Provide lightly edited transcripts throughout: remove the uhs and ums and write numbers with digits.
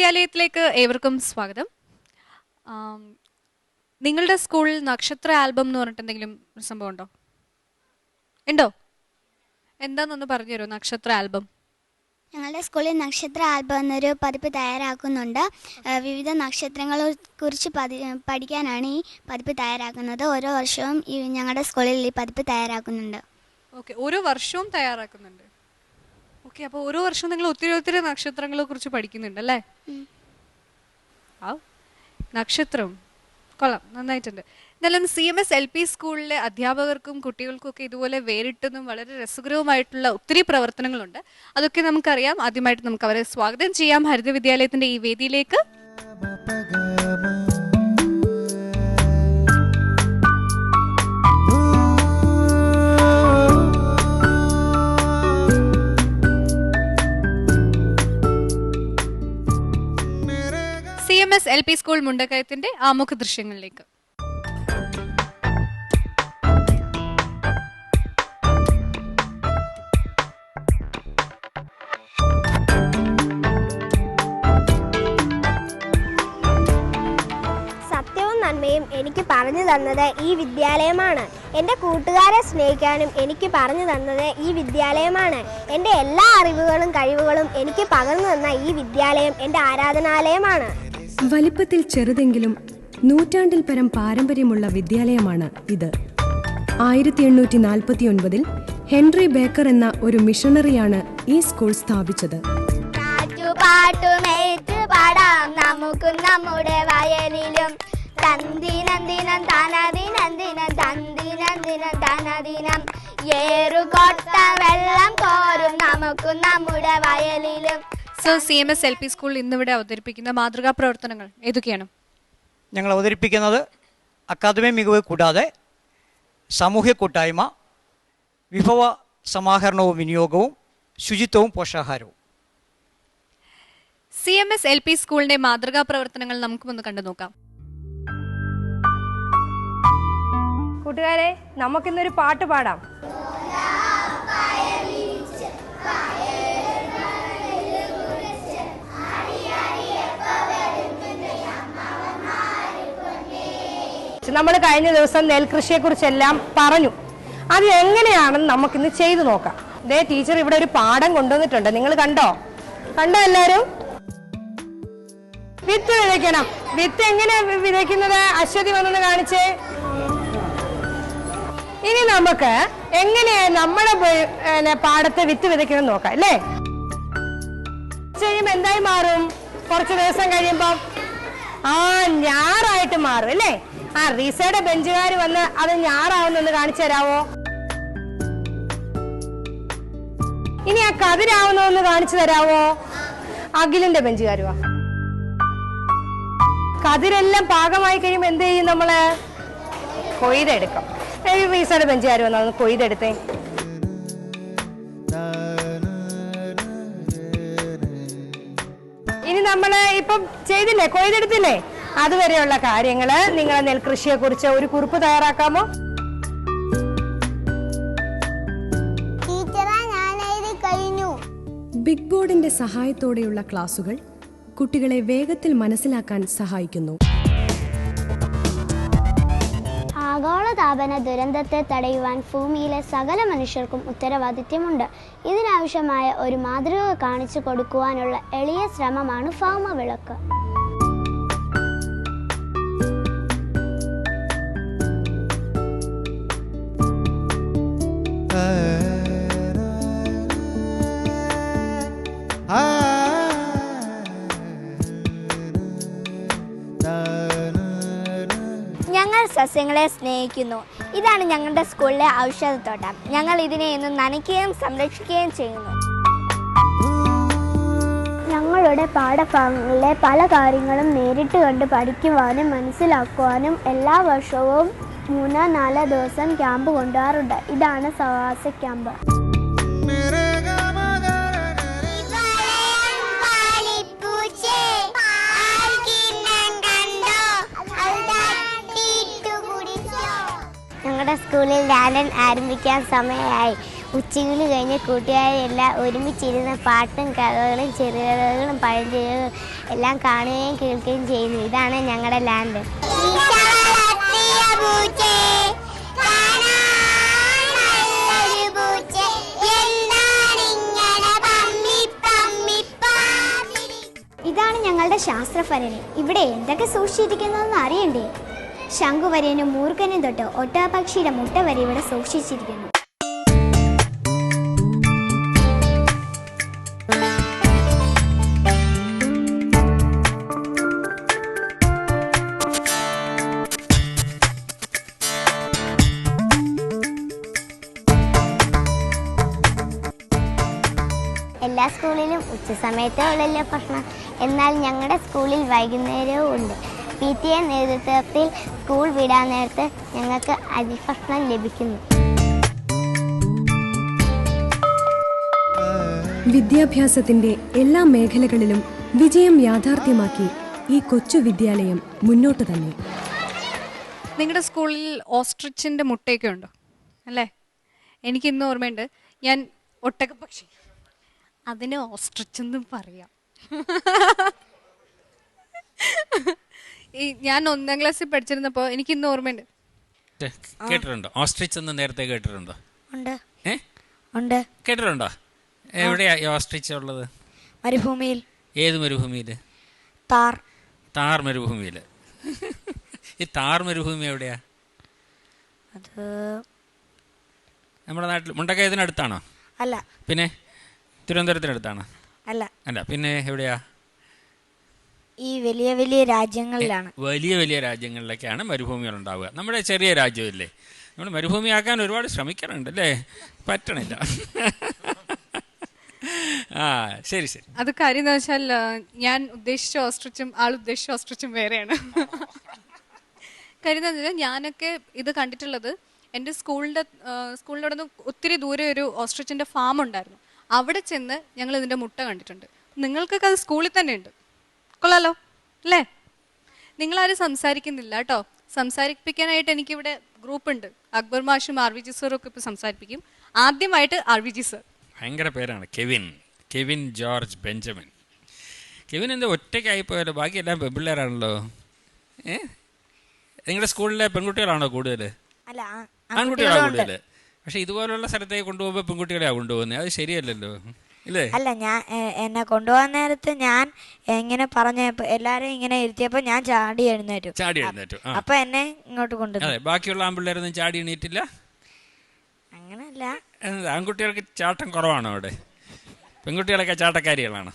ഹരിതവിദ്യാലയത്തിലേക്ക് ഏവർക്കും സ്വാഗതം. നിങ്ങളുടെ സ്കൂളിൽ നക്ഷത്ര ആൽബം എന്ന് പറഞ്ഞിട്ട് എന്തെങ്കിലും സംഭവം ഉണ്ടോ? എന്താണെന്നൊന്ന് പറഞ്ഞു തരുമോ? നക്ഷത്ര ആൽബം ഞങ്ങളുടെ സ്കൂളിൽ നക്ഷത്ര ആൽബം എന്നൊരു പതിപ്പ് തയ്യാറാക്കുന്നുണ്ട്. വിവിധ നക്ഷത്രങ്ങളെ കുറിച്ച് പഠിക്കാനാണ് ഈ പതിപ്പ് തയ്യാറാക്കുന്നത്. ഓരോ വർഷവും ഞങ്ങളുടെ സ്കൂളിൽ ഈ പതിപ്പ് തയ്യാറാക്കുന്നുണ്ട്. ഓക്കെ, ഓരോ വർഷവും തയ്യാറാക്കുന്നുണ്ട്. ഓക്കെ, അപ്പോൾ ഓരോ വർഷവും നിങ്ങൾ ഒത്തിരി നക്ഷത്രങ്ങളെ കുറിച്ച് പഠിക്കുന്നുണ്ട് അല്ലേ? നക്ഷത്രം കൊള്ളാം, നന്നായിട്ടുണ്ട്. എന്നാലും CMS LP സ്കൂളിലെ അധ്യാപകർക്കും കുട്ടികൾക്കും ഒക്കെ ഇതുപോലെ വേറിട്ടതും വളരെ രസകരവുമായിട്ടുള്ള ഒത്തിരി പ്രവർത്തനങ്ങളുണ്ട്. അതൊക്കെ നമുക്കറിയാം. ആദ്യമായിട്ട് നമുക്ക് അവരെ സ്വാഗതം ചെയ്യാം ഹരിതവിദ്യാലയത്തിന്റെ ഈ വേദിയിലേക്ക്. CMS LP സ്കൂൾ മുണ്ടക്കയത്തിന്റെ ആമുഖ ദൃശ്യങ്ങളിലേക്ക്. സത്യവും നന്മയും എനിക്ക് പറഞ്ഞു തന്നത് ഈ വിദ്യാലയമാണ്. എൻ്റെ കൂട്ടുകാരെ സ്നേഹിക്കാനും എനിക്ക് പറഞ്ഞു തന്നത് ഈ വിദ്യാലയമാണ്. എൻ്റെ എല്ലാ അറിവുകളും കഴിവുകളും എനിക്ക് പകർന്നു തന്ന ഈ വിദ്യാലയം എൻ്റെ ആരാധനാലയമാണ്. വലിപ്പത്തിൽ ചെറുതെങ്കിലും നൂറ്റാണ്ടിൽ പരം പാരമ്പര്യമുള്ള വിദ്യാലയമാണ് ഇത്. 1849 ഹെൻറി ബേക്കർ എന്ന ഒരു മിഷണറിയാണ് ഈ സ്കൂൾ സ്ഥാപിച്ചത്. നമുക്ക് നമ്മുടെ വയലിലും തന്തിനന്ദിനം തനദിനന്ദിനം തന്തിനന്ദിനം തനദിനം ഏറുകൊട്ട വെള്ളം കോരും നമുക്ക് നമ്മുടെ വയലിലും. സോ CMS LP സ്കൂൾ ഇന്നിവിടെ അവതരിപ്പിക്കുന്ന മാതൃകാ പ്രവർത്തനങ്ങൾ ഏതൊക്കെയാണ്? ഞങ്ങൾ അവതരിപ്പിക്കുന്നത് അക്കാദമിക് മികവ് കൂടാതെ സാമൂഹ്യ കൂട്ടായ്മ, വിഭവ സമാഹരണവും വിനിയോഗവും, ശുചിത്വവും പോഷകാഹാരവും. CMS LP സ്കൂളിന്റെ മാതൃകാ പ്രവർത്തനങ്ങൾ നമുക്കൊന്ന് കണ്ടു നോക്കാം. കൂട്ടുകാരെ, നമുക്കിന്നൊരു പാട്ട് പാടാം. നമ്മൾ കഴിഞ്ഞ ദിവസം നെൽകൃഷിയെ കുറിച്ചെല്ലാം പറഞ്ഞു. അത് എങ്ങനെയാണെന്ന് നമുക്കിന്ന് ചെയ്തു നോക്കാം. ദേ ടീച്ചർ ഇവിടെ ഒരു പാഠം കൊണ്ടുവന്നിട്ടുണ്ട്. നിങ്ങൾ കണ്ടോ എല്ലാവരും? വിത്ത് വിതയ്ക്കണം. വിത്ത് എങ്ങനെയാ വിതയ്ക്കുന്നത്? അശ്വതി വന്നെന്ന് കാണിച്ചേ. ഇനി നമുക്ക് എങ്ങനെയാ നമ്മുടെ പാടത്ത് വിത്ത് വിതയ്ക്കണം നോക്കാം അല്ലേ? ചെയ്യുമ്പോ എന്തായി മാറും? കുറച്ച് ദിവസം കഴിയുമ്പോ ഞാറായിട്ട് മാറും അല്ലേ? റീസയുടെ ബെഞ്ചുകാർ വന്ന് അത് ഞാറാവുന്നൊന്ന് കാണിച്ചു തരാവോ? ഇനി ആ കതിരാവുന്നൊന്ന് കാണിച്ചു തരാവോ? അഖിലിന്റെ ബെഞ്ചുകാരുവാ. കതിരെല്ലാം പാകമായി കഴിയുമ്പോ എന്ത് ചെയ്യും? നമ്മള് കൊയ്തെടുക്കും. റീസയുടെ ബെഞ്ചുകാർ വന്ന് കൊയ്തെടുത്തേ. ഇനി നമ്മള് ഇപ്പം ചെയ്തില്ലേ, കൊയ്തെടുത്തില്ലേ? അതുവരെയുള്ള കാര്യങ്ങള് നിങ്ങളെ നെൽകൃഷിയെ കുറിച്ച് ഒരു കുറിപ്പ് തയ്യാറാക്കാമോ? ബിഗ് ബോർഡിന്റെ സഹായത്തോടെയുള്ള ക്ലാസുകൾ കുട്ടികളെ വേഗത്തിൽ മനസ്സിലാക്കാൻ സഹായിക്കുന്നു. ആഗോളതാപന ദുരന്തത്തെ തടയുവാൻ ഭൂമിയിലെ സകല മനുഷ്യർക്കും ഉത്തരവാദിത്വമുണ്ട്. ഇതിനാവശ്യമായ ഒരു മാതൃക കാണിച്ചു കൊടുക്കുവാനുള്ള എളിയ ശ്രമമാണ് ഭൗമവിളക്ക്. ഞങ്ങൾ സസ്യങ്ങളെ സ്നേഹിക്കുന്നു. ഇതാണ് ഞങ്ങളുടെ സ്കൂളിലെ ഔഷധത്തോട്ടം. ഞങ്ങൾ ഇതിനെ എന്നും നനയ്ക്കുകയും സംരക്ഷിക്കുകയും ചെയ്യുന്നു. ഞങ്ങളുടെ പാഠഭാഗങ്ങളിലെ പല കാര്യങ്ങളും നേരിട്ട് കണ്ട് പഠിക്കുവാനും മനസ്സിലാക്കുവാനും എല്ലാ വർഷവും 3-4 ദിവസം ക്യാമ്പ് കൊണ്ടുപോകാറുണ്ട്. ഇതാണ് സഹവാസ ക്യാമ്പ്. ഞങ്ങളുടെ സ്കൂളിൽ ലാലൻ ആരംഭിക്കാൻ സമയമായി. ഉച്ചയൂണ് കഴിഞ്ഞ് കൂട്ടുകാരെല്ലാം ഒരുമിച്ചിരുന്ന് പാട്ടും കഥകളും ചെറുകഥകളും പഴഞ്ചൊല്ലുകളും എല്ലാം കാണുകയും കേൾക്കുകയും ചെയ്യുന്നു. ഇതാണ് ഞങ്ങളുടെ ലാൻഡ്. ഇതാണ് ഞങ്ങളുടെ ശാസ്ത്രഭരണി. ഇവിടെ എന്തൊക്കെ സൂക്ഷിച്ചിരിക്കുന്നതെന്ന് അറിയണ്ടേ? ശംഖുവരയനും മൂർഖനും തൊട്ട് ഒട്ടകപക്ഷിയുടെ മുട്ട വരെ ഇവിടെ സൂക്ഷിച്ചിരിക്കുന്നു. എല്ലാ സ്കൂളിലും ഉച്ച സമയത്തേ ഉള്ളല്ലോ ഭക്ഷണം. എന്നാൽ ഞങ്ങളുടെ സ്കൂളിൽ വൈകുന്നേരവും ഉണ്ട്. PTA നേതൃത്വത്തിൽ സ്കൂൾ വിടാൻ നേരത്ത് ഞങ്ങൾക്ക് അരിഭക്ഷണം ലഭിക്കുന്നു. വിദ്യാഭ്യാസത്തിന്റെ എല്ലാ മേഖലകളിലും വിജയം യാഥാർത്ഥ്യമാക്കി ഈ കൊച്ചു വിദ്യാലയം മുന്നോട്ട് തന്നെ. നിങ്ങളുടെ സ്കൂളിൽ ഓസ്ട്രിച്ചിന്റെ മുട്ടയൊക്കെ ഉണ്ടോ? അല്ലേ? എനിക്ക് ഇന്ന് ഓർമ്മയുണ്ട്. ഞാൻ ഒട്ടകപ്പക്ഷി, അതിന് ഓസ്ട്രിച്ച് എന്നും പറയാം. ഞാൻ 1ാം ക്ലാസ്സിൽ പഠിച്ചിരുന്നപ്പോൾ എനിക്ക് ഇന്ന് ഓർമ്മയുണ്ട്. കേട്ടിട്ടുണ്ടോ? ഓസ്ട്രിച്ച് എന്ന് നേരത്തെ കേട്ടിട്ടുണ്ടോ? ഉണ്ട്. കേട്ടിട്ടുണ്ടോ? എവിടെയാ ഈ ഓസ്ട്രിച്ച് ഉള്ളത്? മരുഭൂമിയിൽ. ഏത് മരുഭൂമിയിൽ? താർ മരുഭൂമിയിൽ. ഈ താർ മരുഭൂമി എവിടെയാ? അത് നമ്മുടെ നാട്ടിൽ മുണ്ടക്കയത്തിനടുത്താണോ? അല്ല. പിന്നെ തിരുവനന്തപുരത്തിനടുത്താണോ? അല്ല. പിന്നെ എവിടെയാ? ഈ വലിയ വലിയ രാജ്യങ്ങളിലാണ്. വലിയ വലിയ രാജ്യങ്ങളിലൊക്കെയാണ് മരുഭൂമികൾ ഉണ്ടാവുക. നമ്മുടെ ചെറിയ രാജ്യമില്ലേ, നമ്മൾ മരുഭൂമിയാക്കാൻ ഒരുപാട് ശ്രമിക്കാറുണ്ട് അല്ലേ, പറ്റണില്ല. ആ ശരി. അത് കാര്യം എന്ന് വെച്ചാൽ ഞാൻ ഉദ്ദേശിച്ച ഓസ്ട്രിച്ചും ആൾ ഉദ്ദേശിച്ച ഓസ്ട്രിച്ചും വേറെയാണ്. കാര്യം എന്താ വെച്ചാൽ ഞാനൊക്കെ ഇത് കണ്ടിട്ടുള്ളത് എൻ്റെ സ്കൂളിൻ്റെ നിന്ന് ഒത്തിരി ദൂരെ ഒരു ഓസ്ട്രിച്ചിൻ്റെ ഫാം ഉണ്ടായിരുന്നു. അവിടെ ചെന്ന് ഞങ്ങൾ ഇതിൻ്റെ മുട്ട കണ്ടിട്ടുണ്ട്. നിങ്ങൾക്കൊക്കെ അത് സ്കൂളിൽ തന്നെ ഉണ്ട്. കൊള്ളാലോ അല്ലേ? നിങ്ങളാരും സംസാരിക്കുന്നില്ല കേട്ടോ. സംസാരിപ്പിക്കാനായിട്ട് എനിക്കിവിടെ ഗ്രൂപ്പുണ്ട്. അക്ബർ മാഷും RVG സാറും ഒക്കെ ഇപ്പോൾ സംസാരിപ്പിക്കും. ആദ്യമായിട്ട് RVG സാർ. ഭയങ്കര പേരാണ്, കെവിൻ ജോർജ് ബെഞ്ചമിൻ. കെവിൻ എന്താ ഒറ്റയ്ക്കായിപ്പോയല്ലോ? ബാക്കിയെല്ലാം പെൺപിള്ളേരാണല്ലോ. നിങ്ങളുടെ സ്കൂളിലെ പെൺകുട്ടികളാണോ കൂടുതൽ? അല്ല, ആൺകുട്ടികളാണ് കൂടുതൽ. പക്ഷെ ഇതുപോലുള്ള സ്ഥലത്തേക്ക് കൊണ്ടുപോകുമ്പോൾ പെൺകുട്ടികളെയാണ് കൊണ്ടുപോകുന്നത്. അത് ശരിയല്ലല്ലോ ഇല്ലേ? അല്ല, ഞാൻ എന്നെ കൊണ്ടുപോകാൻ നേരത്ത് ഞാൻ ഇങ്ങനെ പറഞ്ഞപ്പോ എല്ലാരും ഇങ്ങനെ ഇരുത്തിയപ്പോ ഞാൻ ചാടി എഴുന്നേറ്റു. അപ്പൊ എന്നെ ഇങ്ങോട്ട് കൊണ്ടുവന്നു. ബാക്കിയുള്ള ആൺപിള്ളേരൊന്നും ചാടി എണീറ്റില്ല? അങ്ങനല്ല. ആൺകുട്ടികൾക്ക് ചാട്ടം കുറവാണോ അവിടെ? പെൺകുട്ടികളൊക്കെ ചാട്ടക്കാരികളാണ്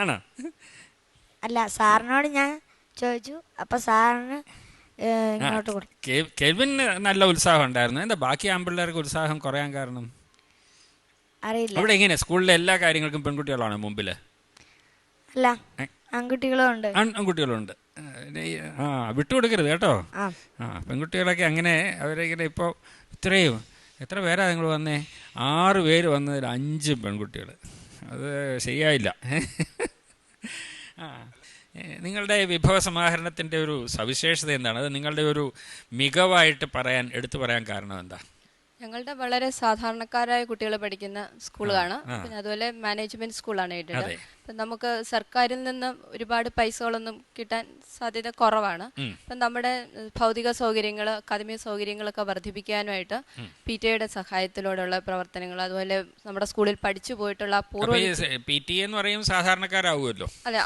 ആണോ? അല്ല, സാറിനോട് ഞാൻ ചോദിച്ചു. അപ്പൊ സാറിന് ഇങ്ങോട്ട് കൊടുത്തു. കെൽവിന് നല്ല ഉത്സാഹം ഉണ്ടായിരുന്നു. എന്താ ബാക്കി ആൺപിള്ളേർക്ക് ഉത്സാഹം കുറയാൻ കാരണം? അറിയില്ല. അവിടെ എങ്ങനെ സ്കൂളിലെ എല്ലാ കാര്യങ്ങൾക്കും പെൺകുട്ടികളാണ് മുമ്പില്? അല്ല, ആൺകുട്ടികളും ഉണ്ട്. ആൺകുട്ടികളുണ്ട്. വിട്ടുകൊടുക്കരുത് കേട്ടോ. പെൺകുട്ടികളൊക്കെ അങ്ങനെ അവരിങ്ങനെ ഇപ്പോൾ ഇത്രയും എത്ര പേരാ നിങ്ങൾ വന്നേ? 6 പേര് വന്നതിൽ 5 പെൺകുട്ടികൾ. അത് ശരിയായില്ല. നിങ്ങളുടെ വിഭവ സമാഹരണത്തിൻ്റെ ഒരു സവിശേഷത എന്താണ്? അത് നിങ്ങളുടെ ഒരു മികവായിട്ട് എടുത്തു പറയാൻ കാരണം എന്താ? ഞങ്ങളുടെ വളരെ സാധാരണക്കാരായ കുട്ടികൾ പഠിക്കുന്ന സ്കൂളാണ്. പിന്നെ അതുപോലെ മാനേജ്മെന്റ് സ്കൂളാണ് എയ്ഡഡ്. അപ്പം നമുക്ക് സർക്കാരിൽ നിന്ന് ഒരുപാട് പൈസകളൊന്നും കിട്ടാൻ സാധ്യത കുറവാണ്. അപ്പം നമ്മുടെ ഭൗതിക സൗകര്യങ്ങൾ, അക്കാദമിക സൗകര്യങ്ങളൊക്കെ വർദ്ധിപ്പിക്കാനായിട്ട് PTA സഹായത്തിലൂടെയുള്ള പ്രവർത്തനങ്ങൾ, അതുപോലെ നമ്മുടെ സ്കൂളിൽ പഠിച്ചു പോയിട്ടുള്ള സാധാരണക്കാരാവുമല്ലോ. അതെ,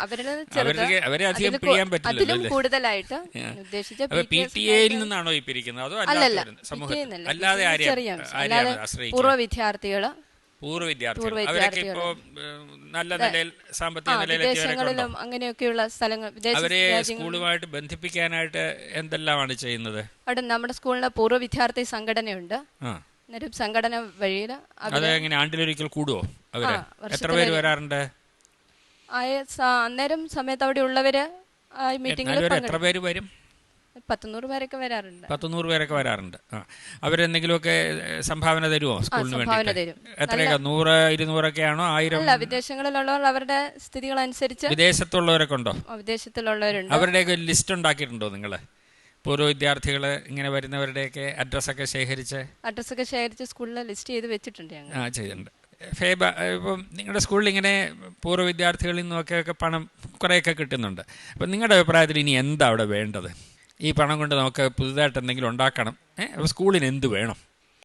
അതിലും കൂടുതലായിട്ട് ഉദ്ദേശിച്ച പൂർവ്വ വിദ്യാർത്ഥികള്, വിദേശങ്ങളിലും അങ്ങനെയൊക്കെയുള്ള സ്ഥലങ്ങൾ, സ്കൂളുമായിട്ട് ബന്ധിപ്പിക്കാനായിട്ട് എന്തെല്ലാമാണ് ചെയ്യുന്നത്? അവിടെ നമ്മുടെ സ്കൂളിന് പൂർവ്വ വിദ്യാർത്ഥി സംഘടനയുണ്ട്. അന്നേരം സംഘടന വഴിയിൽ ആണ്ടിലൊരിക്കൽ കൂടുവോ? എത്ര പേര് വരാറുണ്ട്? അന്നേരം സമയത്ത് അവിടെ ഉള്ളവര് മീറ്റിംഗിൽ എത്ര പേര് വരും? 100 പേരൊക്കെ വരാറുണ്ട്. 100 പേരൊക്കെ വരാറുണ്ട്. അവരെന്തെങ്കിലുമൊക്കെ സംഭാവന തരുമോ സ്കൂളിന് വേണ്ടി? എത്രയൊക്കെ? 100, 200 ആണോ? 1000? അല്ല, വിദേശങ്ങളിലുള്ളവർ അവരുടെ സ്ഥിതികളനുസരിച്ച്. വിദേശത്തുള്ളവരൊക്കെ ഉണ്ടോ? വിദേശത്തുള്ളവരുണ്ട്. അവരുടെയൊക്കെ ലിസ്റ്റ് ഉണ്ടാക്കിയിട്ടുണ്ടോ നിങ്ങൾ? പൂർവ്വ വിദ്യാർത്ഥികൾ ഇങ്ങനെ വരുന്നവരുടെയൊക്കെ അഡ്രസ്സൊക്കെ ശേഖരിച്ച് സ്കൂളിൽ ലിസ്റ്റ് ചെയ്ത് വെച്ചിട്ടുണ്ട് ഞങ്ങൾ. ചെയ്യുന്നുണ്ട്. ഫേബ ഇപ്പം നിങ്ങളുടെ സ്കൂളിൽ ഇങ്ങനെ പൂർവ്വ വിദ്യാർത്ഥികളിൽ നിന്നൊക്കെ പണം കുറേയൊക്കെ കിട്ടുന്നുണ്ട്. അപ്പം നിങ്ങളുടെ അഭിപ്രായത്തിൽ ഇനി എന്താ അവിടെ വേണ്ടത്? ഈ പണം കൊണ്ട് നമുക്ക് പുതുതായിട്ട് എന്തെങ്കിലും ഉണ്ടാക്കണം. അപ്പോൾ സ്കൂളിന് എന്ത് വേണം?